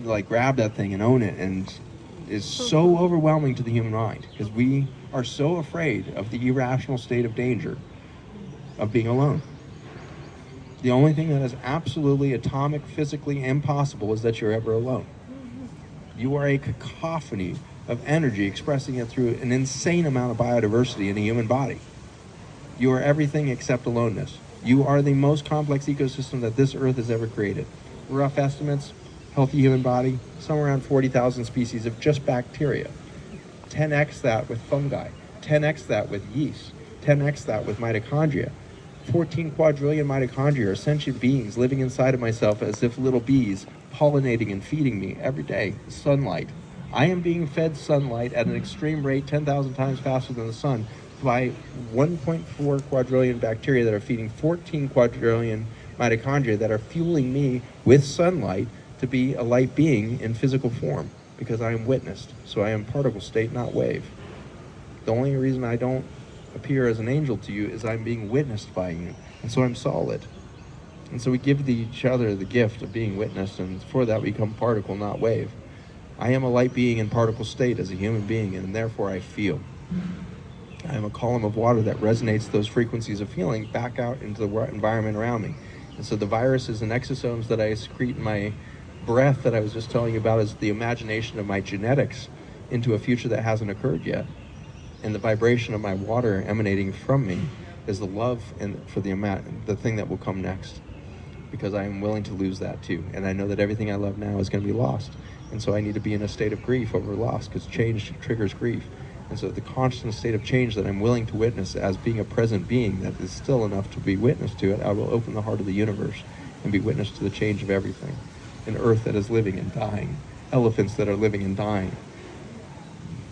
like grab that thing and own it, and is so overwhelming to the human mind because we are so afraid of the irrational state of danger of being alone. The only thing that is absolutely atomic, physically impossible is that you're ever alone. You are a cacophony of energy expressing it through an insane amount of biodiversity in a human body. You are everything except aloneness. You are the most complex ecosystem that this earth has ever created. Rough estimates, healthy human body, somewhere around 40,000 species of just bacteria. 10x that with fungi, 10x that with yeast, 10x that with mitochondria. 14 quadrillion mitochondria are sentient beings living inside of myself as if little bees, pollinating and feeding me every day. Sunlight. I am being fed sunlight at an extreme rate, 10,000 times faster than the sun, by 1.4 quadrillion bacteria that are feeding 14 quadrillion mitochondria that are fueling me with sunlight to be a light being in physical form, because I am witnessed. So I am particle state, not wave. The only reason I don't appear as an angel to you is I'm being witnessed by you, and so I'm solid. And so we give each other the gift of being witnessed, and for that we become particle, not wave. I am a light being in particle state as a human being, and therefore I feel. I am a column of water that resonates those frequencies of feeling back out into the environment around me. And so the viruses and exosomes that I secrete in my breath that I was just telling you about is the imagination of my genetics into a future that hasn't occurred yet. And the vibration of my water emanating from me is the love and for the thing that will come next. Because I am willing to lose that too. And I know that everything I love now is going to be lost. And so I need to be in a state of grief over loss, because change triggers grief. And so the constant state of change that I'm willing to witness as being a present being that is still enough to be witness to it, I will open the heart of the universe and be witness to the change of everything. An earth that is living and dying. Elephants that are living and dying.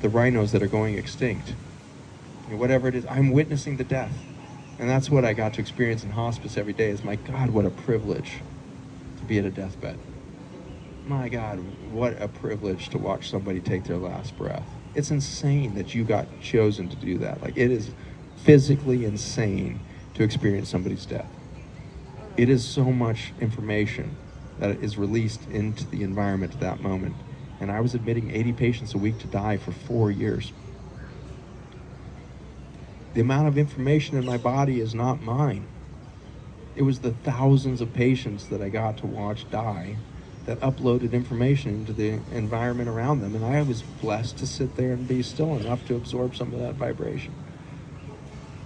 The rhinos that are going extinct. You know, whatever it is, I'm witnessing the death. And that's what I got to experience in hospice every day is, my God, what a privilege to be at a deathbed. My God, what a privilege to watch somebody take their last breath. It's insane that you got chosen to do that. Like, it is physically insane to experience somebody's death. It is so much information that is released into the environment at that moment. And I was admitting 80 patients a week to die for 4 years. The amount of information in my body is not mine. It was the thousands of patients that I got to watch die that uploaded information into the environment around them, and I was blessed to sit there and be still enough to absorb some of that vibration.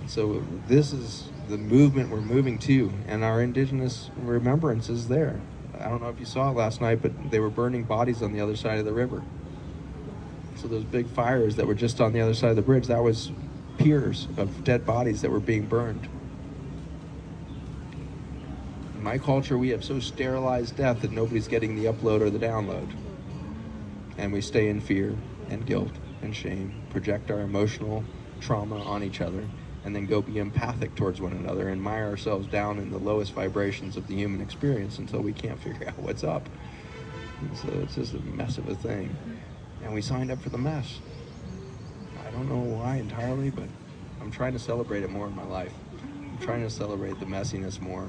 So this is the movement we're moving to, and our indigenous remembrance is there. I don't know if you saw it last night, but they were burning bodies on the other side of the river. So those big fires that were just on the other side of the bridge, that was piers of dead bodies that were being burned. In my culture, we have so sterilized death that nobody's getting the upload or the download. And we stay in fear and guilt and shame, project our emotional trauma on each other, and then go be empathic towards one another and mire ourselves down in the lowest vibrations of the human experience until we can't figure out what's up. And so it's just a mess of a thing. And we signed up for the mess. I don't know why entirely, but I'm trying to celebrate it more in my life. I'm trying to celebrate the messiness more.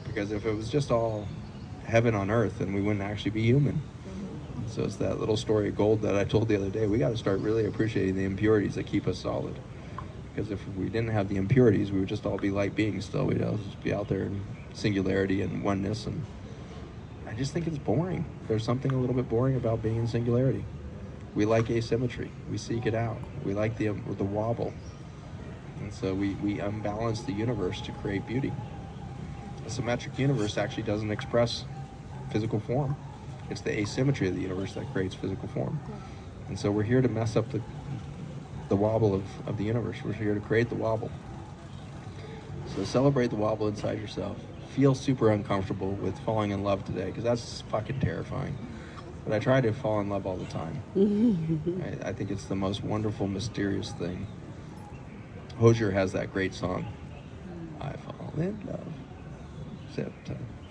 Because if it was just all heaven on earth, then we wouldn't actually be human. So it's that little story of gold that I told the other day. We got to start really appreciating the impurities that keep us solid. Because if we didn't have the impurities, we would just all be light beings still. We'd all just be out there in singularity and oneness. And I just think it's boring. There's something a little bit boring about being in singularity. We like asymmetry. We seek it out. We like the wobble. And so we unbalance the universe to create beauty. A symmetric universe actually doesn't express physical form. It's the asymmetry of the universe that creates physical form. And so we're here to mess up the wobble of the universe. We're here to create the wobble. So celebrate the wobble inside yourself. Feel super uncomfortable with falling in love today, because that's fucking terrifying. But I try to fall in love all the time. I think it's the most wonderful, mysterious thing. Hosier has that great song, I fall in love.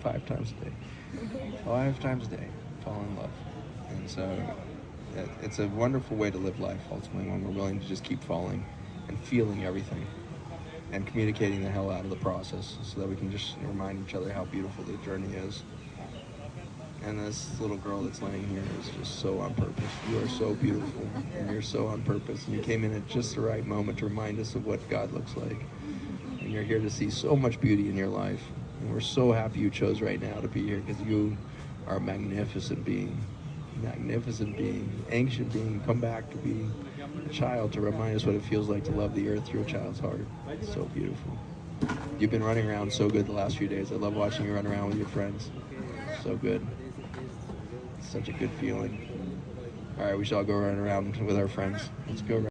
5 times a day. 5 times a day, fall in love. And so it's a wonderful way to live life, ultimately, when we're willing to just keep falling and feeling everything and communicating the hell out of the process so that we can just remind each other how beautiful the journey is. And this little girl that's laying here is just so on purpose. You are so beautiful, and you're so on purpose. And you came in at just the right moment to remind us of what God looks like. And you're here to see so much beauty in your life. And we're so happy you chose right now to be here, because you are a magnificent being, ancient being, come back to be a child to remind us what it feels like to love the earth through a child's heart. It's so beautiful. You've been running around so good the last few days. I love watching you run around with your friends. So good. Such a good feeling. All right, we shall go run around with our friends. Let's go.